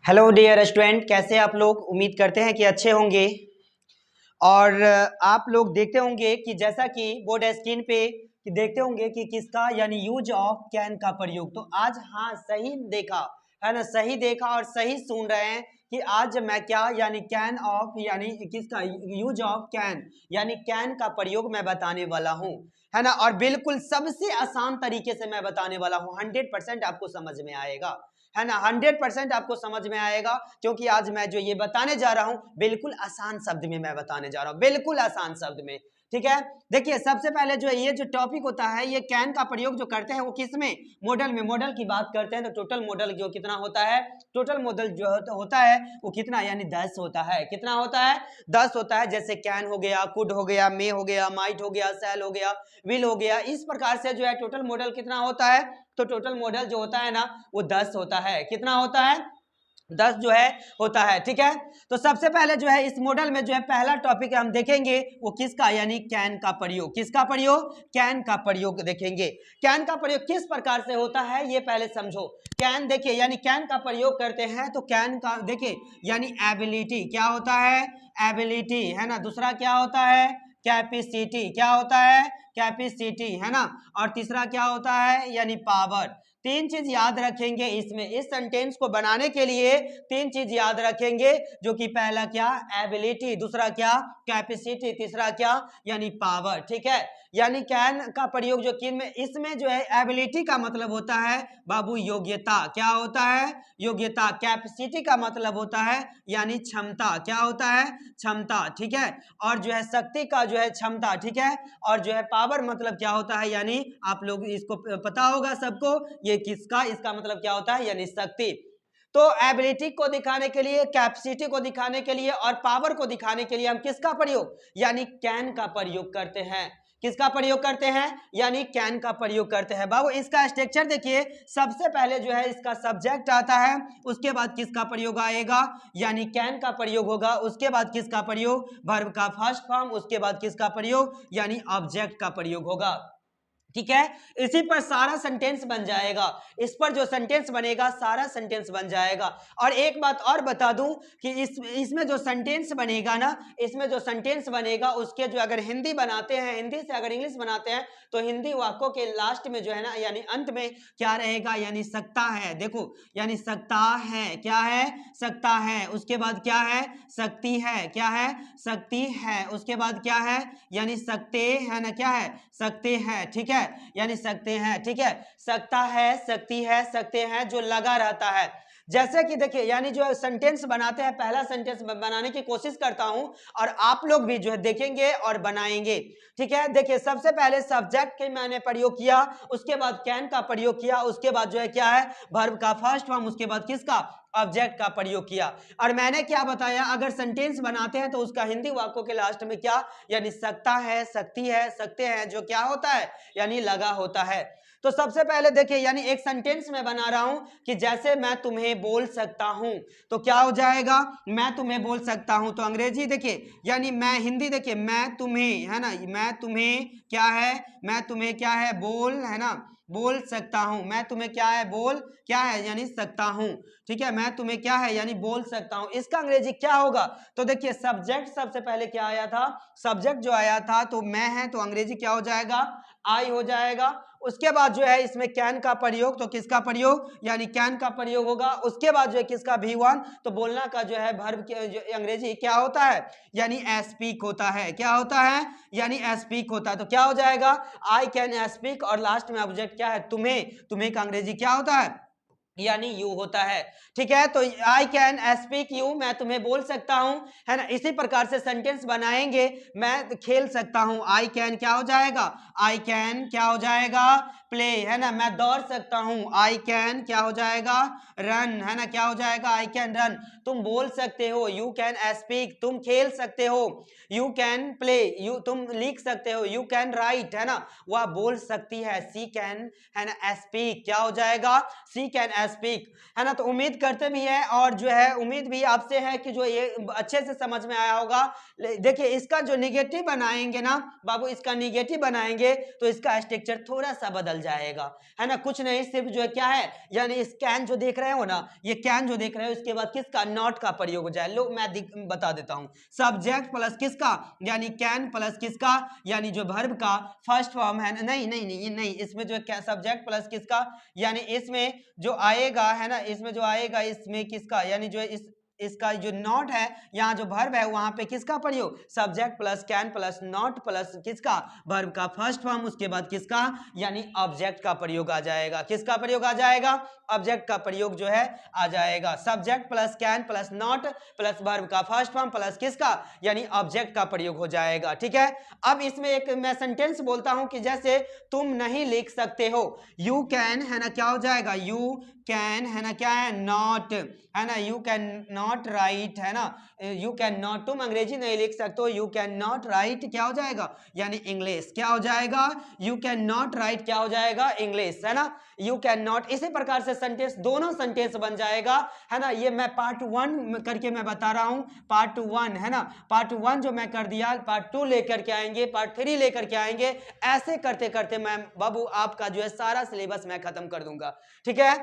Hello dear student, कैसे आप लोग। उम्मीद करते हैं कि अच्छे होंगे। और आप लोग देखते होंगे कि जैसा कि बोर्ड स्क्रीन पे कि देखते होंगे कि किसका यानी यूज ऑफ कैन का प्रयोग। तो आज हाँ सही देखा है ना, सही देखा और सही सुन रहे हैं कि आज मैं क्या यानी कैन ऑफ यानी किसका यूज ऑफ कैन यानी कैन का प्रयोग मैं बताने वाला हूँ, है ना। और बिल्कुल सबसे आसान तरीके से मैं बताने वाला हूँ। 100% आपको समझ में आएगा, है ना। 100% आपको समझ में आएगा, क्योंकि आज मैं जो ये बताने जा रहा हूं बिल्कुल आसान शब्द में मैं बताने जा रहा हूं, बिल्कुल आसान शब्द में। ठीक है, देखिए सबसे पहले जो ये जो टॉपिक होता है, ये कैन का प्रयोग जो करते हैं वो किसमें, मॉडल में। मॉडल की बात करते हैं तो टोटल मॉडल जो कितना होता है, टोटल मॉडल जो होता है वो कितना यानी 10 होता है। कितना होता है, 10 होता है। जैसे कैन हो गया, कुड हो गया, मे हो गया, माइट हो गया, सेल हो गया, विल हो गया। इस प्रकार से जो है टोटल मॉडल कितना होता है, तो टोटल मॉडल जो होता है ना वो 10 होता है। कितना होता है, 10 जो है होता है। ठीक है, तो सबसे पहले जो है इस मॉडल में जो है पहला टॉपिक हम देखेंगे वो किसका यानी कैन का प्रयोग। किसका प्रयोग, कैन का प्रयोग देखेंगे। कैन का प्रयोग किस प्रकार से होता है ये पहले समझो। कैन देखिए यानी कैन का प्रयोग करते हैं तो कैन का देखिए यानी एबिलिटी क्या होता है, एबिलिटी, है ना। दूसरा क्या होता है, कैपेसिटी, क्या होता है, कैपेसिटी, है ना। और तीसरा क्या होता है यानी पावर। तीन चीज याद रखेंगे इसमें, इस सेंटेंस को बनाने के लिए तीन चीज याद रखेंगे, जो कि पहला क्या, एबिलिटी, दूसरा क्या, कैपेसिटी, तीसरा क्या यानी पावर। ठीक है, यानी कैन का प्रयोग जो कि में इसमें जो है एबिलिटी का मतलब होता है बाबू योग्यता, क्या होता है, योग्यता। कैपेसिटी का मतलब होता है यानी क्षमता, क्या होता है, क्षमता। ठीक है, और जो है शक्ति का जो है क्षमता। ठीक है, और जो है पावर मतलब क्या होता है, यानी आप लोग इसको पता होगा सबको, ये किसका, इसका मतलब क्या होता है यानी शक्ति। तो एबिलिटी को दिखाने के लिए, कैपेसिटी को दिखाने के लिए और पावर को दिखाने के लिए हम किसका प्रयोग यानी कैन का प्रयोग करते हैं। किसका प्रयोग करते हैं यानी कैन का प्रयोग करते हैं। बाबू इसका स्ट्रक्चर देखिए, सबसे पहले जो है इसका सब्जेक्ट आता है, उसके बाद किसका प्रयोग आएगा यानी कैन का प्रयोग होगा, उसके बाद किसका प्रयोग, वर्ब का फर्स्ट फॉर्म, उसके बाद किसका प्रयोग यानी ऑब्जेक्ट का प्रयोग होगा। ठीक है, इसी पर सारा सेंटेंस बन जाएगा, इस पर जो सेंटेंस बनेगा सारा सेंटेंस बन जाएगा। और एक बात और बता दूं कि इसमें जो सेंटेंस बनेगा ना, इसमें जो सेंटेंस बनेगा उसके जो अगर हिंदी बनाते हैं, हिंदी से अगर इंग्लिश बनाते हैं तो हिंदी वाक्यों के लास्ट में जो है ना यानी अंत में क्या रहेगा यानी सकता है। देखो यानी सकता है, क्या है, सकता है। उसके बाद क्या है, सकती है, क्या है, सकती है। उसके बाद क्या है यानी सकते है ना, क्या है, सकते हैं। ठीक है, यानी सकते हैं। ठीक है, सकता है, सकती है, सकते हैं जो लगा रहता है। जैसे कि देखिए यानी जो सेंटेंस बनाते हैं, पहला सेंटेंस बनाने की कोशिश करता हूं और आप लोग भी जो है देखेंगे और बनाएंगे। ठीक है, देखिए सबसे पहले सब्जेक्ट के मैंने प्रयोग किया, उसके बाद कैन का प्रयोग किया, उसके बाद जो है क्या है वर्ब का फर्स्ट फॉर्म, उसके बाद किसका ऑब्जेक्ट का प्रयोग किया। और मैंने क्या बताया, अगर सेंटेंस बनाते हैं तो उसका हिंदी वाक्यों के लास्ट में क्या यानी सकता है, सकती है, सकते हैं जो क्या होता है यानी लगा होता है। तो सबसे पहले देखिए यानी एक सेंटेंस में बना रहा हूं कि जैसे मैं तुम्हें बोल सकता हूं, तो क्या हो जाएगा, मैं तुम्हें बोल सकता हूं। तो अंग्रेजी देखिए यानी मैं, हिंदी देखिए मैं तुम्हें, है ना, मैं तुम्हें क्या है, मैं तुम्हें क्या है बोल, है ना, बोल सकता हूं। मैं तुम्हें क्या है बोल, क्या है यानी सकता हूं। ठीक है, मैं तुम्हें क्या है यानी बोल सकता हूं। इसका अंग्रेजी क्या होगा, तो देखिए सब्जेक्ट सबसे पहले क्या आया था, सब्जेक्ट जो आया था तो मैं है, तो अंग्रेजी क्या हो जाएगा, आई हो जाएगा। उसके बाद जो है इसमें कैन का प्रयोग, तो किसका प्रयोग यानी कैन का प्रयोग होगा। उसके बाद जो है किसका V1, तो बोलना का जो है वर्ब जो अंग्रेजी क्या होता है यानी स्पीक होता है, क्या होता है यानी स्पीक होता है। तो क्या हो जाएगा, आई कैन स्पीक, और लास्ट में ऑब्जेक्ट क्या है तुम्हें, तुम्हें का अंग्रेजी क्या होता है यानी यू होता है। ठीक है, तो आई कैन स्पीक यू, मैं तुम्हें बोल सकता हूं, है ना। इसी प्रकार से सेंटेंस बनाएंगे, मैं खेल सकता हूं, आई कैन क्या हो जाएगा, आई कैन क्या हो जाएगा प्ले, है ना। मैं दौड़ सकता हूं, आई कैन क्या हो जाएगा रन, है ना, क्या हो जाएगा आई कैन रन। तुम बोल सकते हो, यू कैन स्पीक, तुम खेल सकते हो, यू कैन प्ले, यू तुम लिख सकते हो, यू कैन राइट, है ना, वह बोल सकती है, सी कैन, है ना, स्पीक क्या हो जाएगा, सी कैन स्पीक, है ना। तो उम्मीद करते भी है और जो है उम्मीद भी आपसे है कि जो ये अच्छे से समझ में आया होगा। देखिए इसका जो निगेटिव बनाएंगे ना बाबू, इसका निगेटिव बनाएंगे तो इसका स्ट्रक्चर थोड़ा सा बदल जाएगा, है ना। कुछ नहीं, सिर्फ जो है क्या है, यानी इस कैन जो देख रहे हो ना, ये कैन जो देख रहे हो, इसके बाद किसका, नॉट का प्रयोग हो जाए। लो मैं बता देता हूं, सब्जेक्ट प्लस किसका, यानी कैन प्लस किसका, यानी जो वर्ब का फर्स्ट फॉर्म है, नहीं नहीं नहीं नहीं, इसमें जो है सब्जेक्ट प्लस किसका, यानी इसमें जो आएगा, है ना, इसमें जो आएगा, इसमें किसका, यानी जो इसका जो नॉट है, यहाँ जो वर्ब है वहां पे किसका प्रयोग, subject plus can plus not plus किसका, वर्ब का फर्स्ट फॉर्म, उसके बाद किसका, यानी ऑब्जेक्ट का प्रयोग आ जाएगा। किसका प्रयोग आ जाएगा, ऑब्जेक्ट का प्रयोग जो है आ जाएगा। Subject plus can plus not plus verb का फर्स्ट फॉर्म प्लस किसका, यानी ऑब्जेक्ट का प्रयोग हो जाएगा। ठीक है, अब इसमें एक मैं सेंटेंस बोलता हूं कि जैसे तुम नहीं लिख सकते हो, यू कैन, है ना, क्या हो जाएगा, यू कैन, है ना, क्या है, नॉट, है ना, यू कैन नॉट राइट, है ना, यू कैन नॉट, तुम अंग्रेजी नहीं लिख सकते हो, यू कैन नॉट राइट क्या हो जाएगा, यानी इंग्लिश, क्या हो जाएगा, यू कैन नॉट राइट क्या हो जाएगा, इंग्लिश, है ना, यू कैन नॉट। इसी प्रकार से सेंटेंस, दोनों सेंटेंस बन जाएगा, है ना। ये मैं पार्ट 1 करके मैं बता रहा हूं, पार्ट 1, है ना, पार्ट 1 जो मैं कर दिया, पार्ट 2 लेकर के आएंगे, पार्ट 3 लेकर के आएंगे, ऐसे करते करते मैं बाबू आपका जो है सारा सिलेबस मैं खत्म कर दूंगा। ठीक है,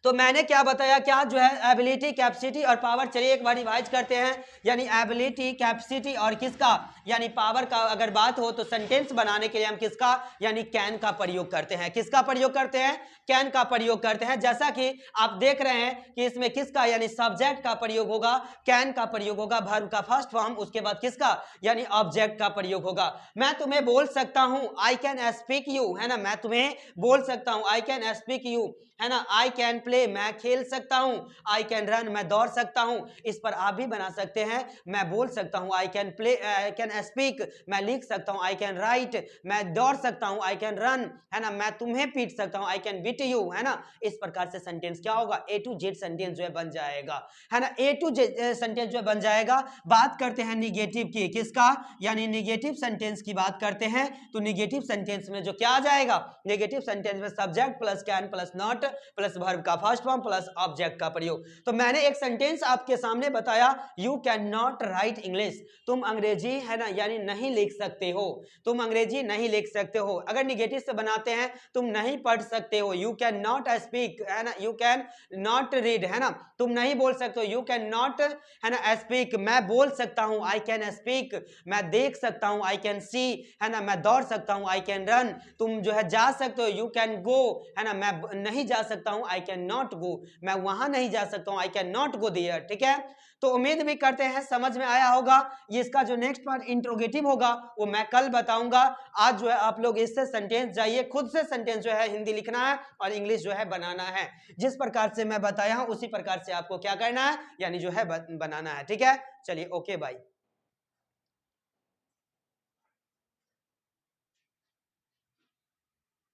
तो मैंने क्या बताया, क्या जो है एबिलिटी, कैपेसिटी और पावर, चलिए एक बार रिवाइज करते हैं। यानी एबिलिटी, कैपेसिटी और किसका, यानी पावर का अगर बात हो तो सेंटेंस बनाने के लिए हम किसका, यानी कैन का प्रयोग करते हैं। किसका प्रयोग करते हैं, कैन का प्रयोग करते हैं। जैसा कि आप देख रहे हैं कि इसमें किसका, यानी सब्जेक्ट का प्रयोग होगा, कैन का प्रयोग होगा, वर्ब का फर्स्ट फॉर्म, उसके बाद किसका, यानी ऑब्जेक्ट का प्रयोग होगा। मैं तुम्हें बोल सकता हूं, आई कैन स्पीक यू, है ना, मैं तुम्हें बोल सकता हूं, आई कैन स्पीक यू, है ना, आई कैन प्ले, मैं खेल सकता हूं, आई कैन रन, मैं दौड़ सकता हूं। इस पर आप भी बना सकते हैं, मैं बोल सकता हूं, I can play, I can speak, मैं लिख सकता हूं, आई कैन राइट, मैं दौड़ सकता हूं, आई कैन रन, है ना, मैं तुम्हें पीट सकता हूं, आई कैन बीट यू, है ना। इस प्रकार से सेंटेंस क्या होगा, ए टू जेड सेंटेंस जो है बन जाएगा, है ना, ए टू जेड सेंटेंस जो है बन जाएगा। बात करते हैं निगेटिव की, किसका, यानी निगेटिव सेंटेंस की बात करते हैं, तो निगेटिव सेंटेंस में जो क्या आ जाएगा, निगेटिव सेंटेंस में subject plus can plus not plus verb का फर्स्ट फॉर्म प्लस ऑब्जेक्ट का प्रयोग। तो मैंने एक सेंटेंस आपके सामने बताया, you can not right English, तुम अंग्रेजी, है ना, यानी नहीं लिख सकते हो, तुम अंग्रेजी नहीं लिख सकते हो। अगर निगेटिव से बनाते हैं, तुम नहीं पढ़ सकते हो, यू कैन नॉट स्पीक, है ना, यू कैन नॉट रीड, है ना, तुम नहीं बोल सकते हो, यू कैन नॉट, है ना, स्पीक, मैं बोल सकता हूं, आई कैन स्पीक, मैं देख सकता हूं, आई कैन सी, है ना, मैं दौड़ सकता हूं, आई कैन रन, तुम जो है जा सकते हो, यू कैन गो, है ना, मैं नहीं जा सकता हूं, आई कैन नॉट गो, मैं वहां नहीं जा सकता हूं, I can not go there. ठीक है, तो उम्मीद भी करते हैं समझ में आया होगा। ये इसका जो नेक्स्ट पार्ट इंट्रोगेटिव होगा वो मैं कल बताऊंगा। आज जो है आप लोग इससे सेंटेंस जाइए, खुद से सेंटेंस जो है हिंदी लिखना है और इंग्लिश जो है बनाना है। जिस प्रकार से मैं बताया हूं उसी प्रकार से आपको क्या करना है, यानी जो है बनाना है। ठीक है, चलिए ओके बाय।